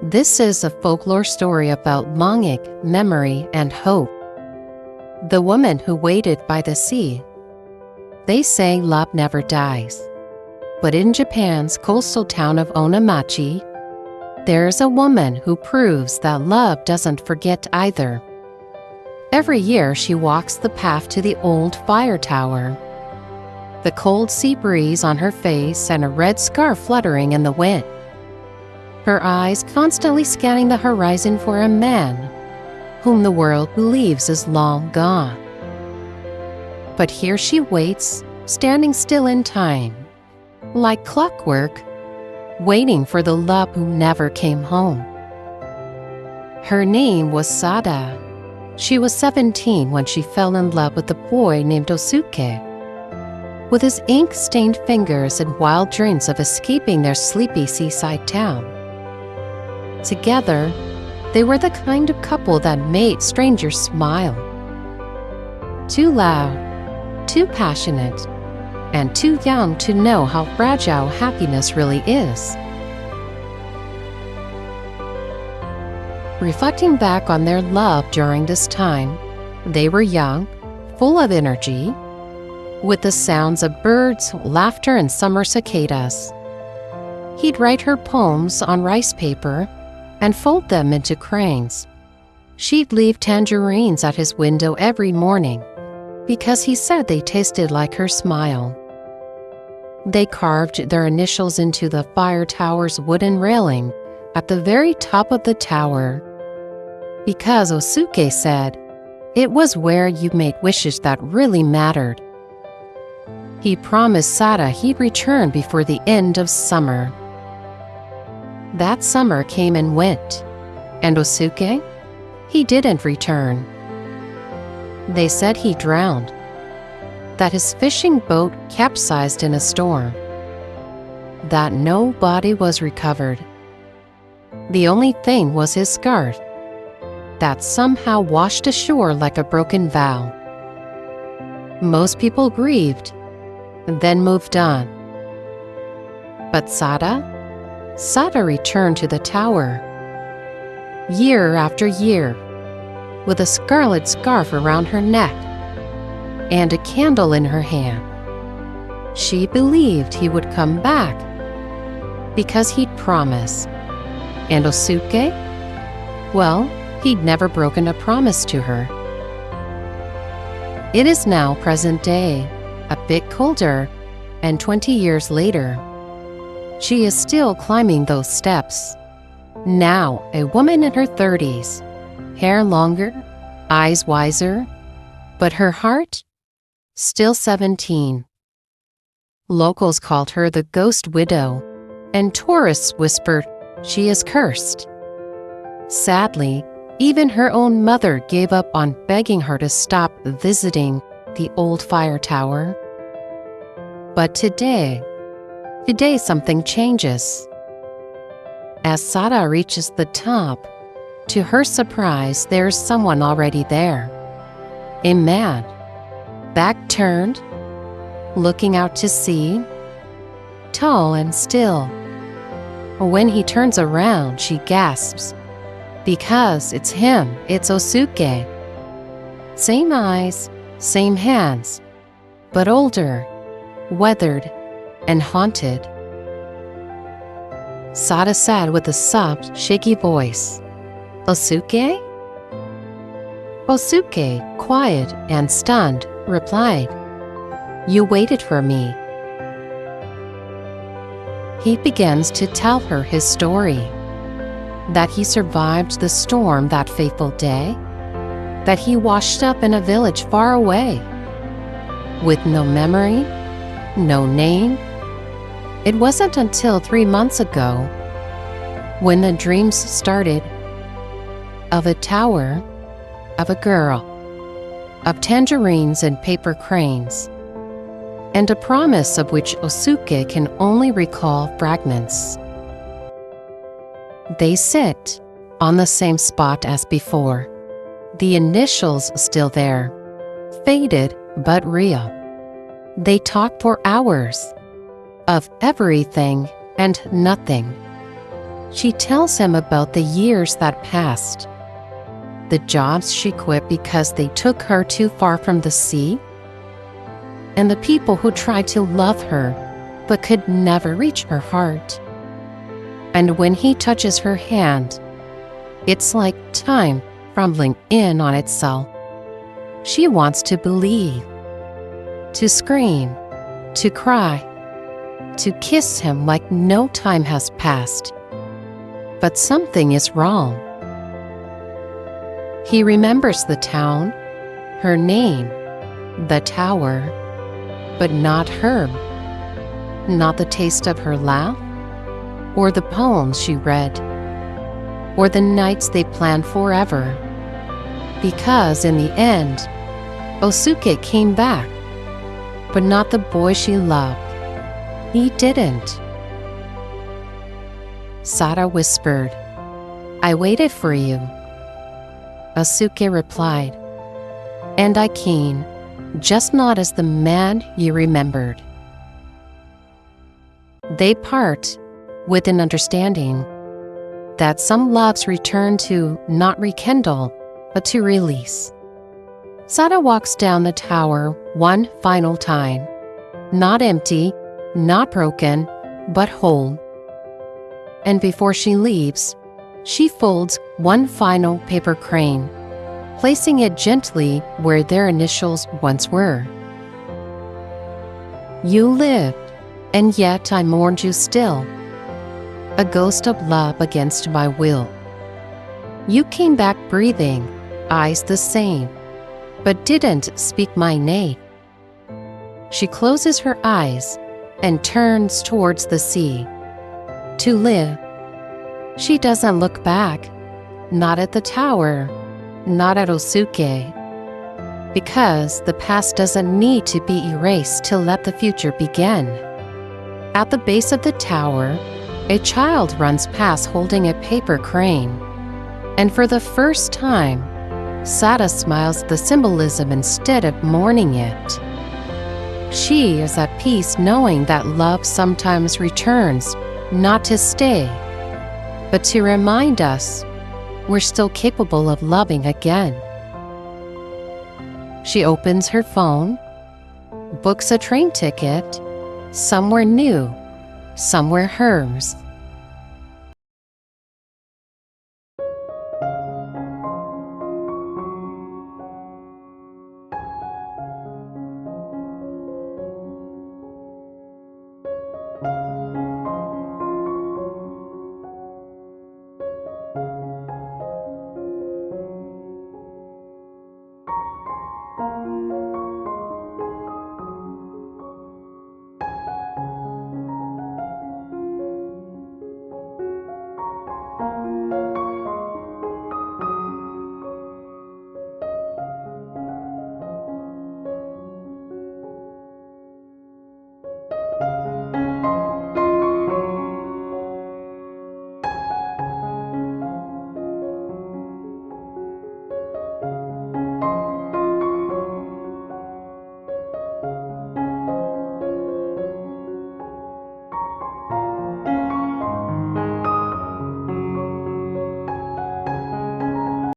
This is a folklore story about longing, memory, and hope. The woman who waited by the sea. They say love never dies. But in Japan's coastal town of Onamachi, there's a woman who proves that love doesn't forget either. Every year she walks the path to the old fire tower. The cold sea breeze on her face and a red scarf fluttering in the wind. Her eyes constantly scanning the horizon for a man whom the world believes is long gone. But here she waits, standing still in time, like clockwork, waiting for the love who never came home. Her name was Sada. She was 17 when she fell in love with a boy named Osuke. With his ink-stained fingers and wild dreams of escaping their sleepy seaside town. Together, they were the kind of couple that made strangers smile. Too loud, too passionate, and too young to know how fragile happiness really is. Reflecting back on their love during this time, they were young, full of energy, with the sounds of birds, laughter, and summer cicadas. He'd write her poems on rice paper and fold them into crayons. She'd leave tangerines at his window every morning because he said they tasted like her smile. They carved their initials into the fire tower's wooden railing at the very top of the tower because Osuke said it was where you made wishes that really mattered. He promised Sada he'd return before the end of summer. That summer came and went, and Osuke, he didn't return. They said he drowned, that his fishing boat capsized in a storm, that no body was recovered. The only thing was his scarf, that somehow washed ashore like a broken vow. Most people grieved, then moved on. But Sada returned to the tower, year after year, with a scarlet scarf around her neck and a candle in her hand. She believed he would come back because he'd promised. And Osuke? Well, he'd never broken a promise to her. It is now present day, a bit colder, and 20 years later, she is still climbing those steps. Now, a woman in her 30s, hair longer, eyes wiser, but her heart, still 17. Locals called her the ghost widow, and tourists whispered she is cursed. Sadly, even her own mother gave up on begging her to stop visiting the old fire tower. But today something changes. As Sada reaches the top, to her surprise, there's someone already there. A man, back turned, looking out to sea, tall and still. When he turns around, she gasps, because it's him, it's Osuke. Same eyes, same hands, but older, weathered, and haunted. Sada said with a soft, shaky voice, "Osuke?" Osuke, quiet and stunned, replied, "You waited for me." He begins to tell her his story, that he survived the storm that fateful day, that he washed up in a village far away, with no memory, no name. It wasn't until 3 months ago, when the dreams started, of a tower, of a girl, of tangerines and paper cranes, and a promise of which Osuke can only recall fragments. They sit on the same spot as before, the initials still there, faded but real. They talk for hours, of everything and nothing. She tells him about the years that passed, the jobs she quit because they took her too far from the sea, and the people who tried to love her but could never reach her heart. And when he touches her hand, it's like time crumbling in on itself. She wants to believe, to scream, to cry, to kiss him like no time has passed. But something is wrong. He remembers the town, her name, the tower, but not her, not the taste of her laugh, or the poems she read, or the nights they planned forever. Because in the end, Osuke came back, but not the boy she loved. He didn't. Sada whispered, "I waited for you." Osuke replied, "And I came, just not as the man you remembered." They part with an understanding that some loves return to not rekindle, but to release. Sada walks down the tower one final time, not empty, not broken, but whole. And before she leaves, she folds one final paper crane, placing it gently where their initials once were. You lived, and yet I mourned you still, a ghost of love against my will. You came back breathing, eyes the same, but didn't speak my name. She closes her eyes and turns towards the sea. To live. She doesn't look back, not at the tower, not at Osuke, because the past doesn't need to be erased to let the future begin. At the base of the tower, a child runs past holding a paper crane, and for the first time, Sada smiles at the symbolism instead of mourning it. She is at peace knowing that love sometimes returns, not to stay, but to remind us we're still capable of loving again. She opens her phone, books a train ticket, somewhere new, somewhere hers.